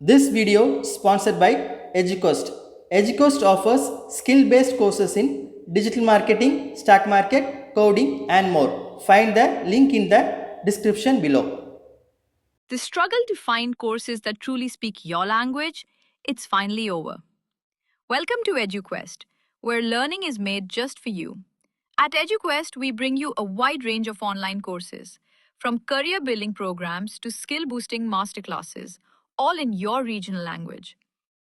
This video sponsored by Eduquest. Eduquest offers skill-based courses in digital marketing, stock market, coding and more. Find the link in the description below. The struggle to find courses that truly speak your language, it's finally over. Welcome to Eduquest, where learning is made just for you. At Eduquest, we bring you a wide range of online courses, from career building programs to skill boosting masterclasses, all in your regional language.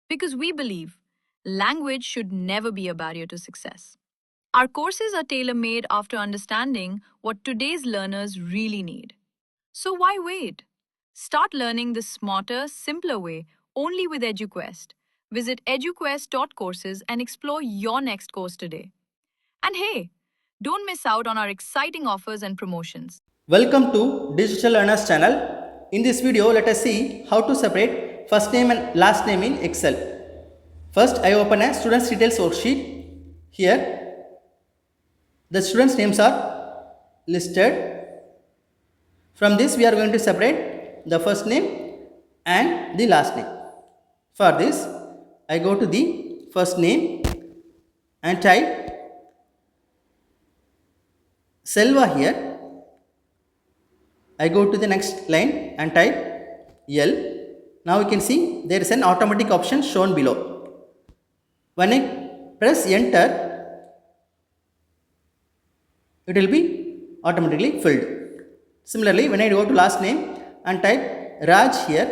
Because we believe language should never be a barrier to success. Our courses are tailor made after understanding what today's learners really need. So why wait? Start learning the smarter, simpler way only with Eduquest. Visit eduquest.courses and explore your next course today. And hey, don't miss out on our exciting offers and promotions. Welcome to Digital Learners channel. In this video, let us see how to separate first name and last name in Excel. First, I open a student's details worksheet. Here, the students' names are listed. From this, we are going to separate the first name and the last name. For this, I go to the first name and type Selva here. I go to the next line and type L. Now you can see there is an automatic option shown below. When I press enter, it will be automatically filled. Similarly, when I go to last name and type Raj here,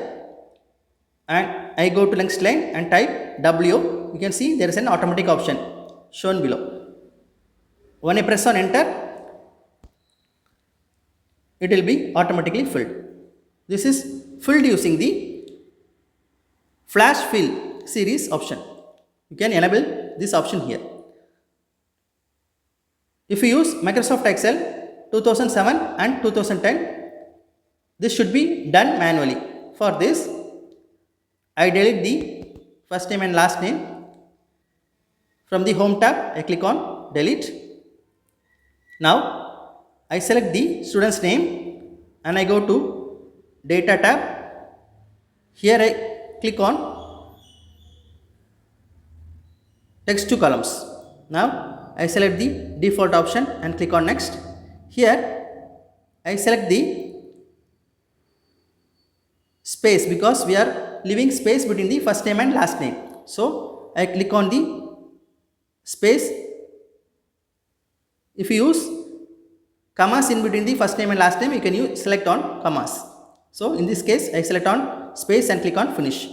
and I go to next line and type W, you can see there is an automatic option shown below. When I press on enter, it will be automatically filled. This is filled using the flash fill series option. You can enable this option here. If you use Microsoft Excel 2007 and 2010, this should be done manually. For this, I delete the first name and last name. From the home tab, I click on delete. Now, I select the student's name and I go to data tab. Here I click on text to columns. Now I select the default option and click on next. Here I select the space because we are leaving space between the first name and last name. So I click on the space. If you use commas in between the first name and last name, you can select on commas. So in this case, I select on space and click on finish.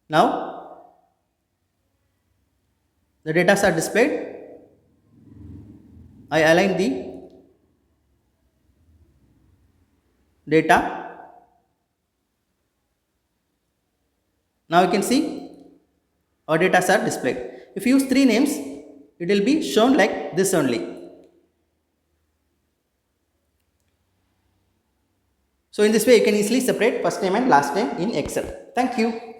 Now the data are displayed. I align the data. Now you can see our data are displayed. If you use three names, it will be shown like this only. So in this way, you can easily separate first name and last name in Excel. Thank you.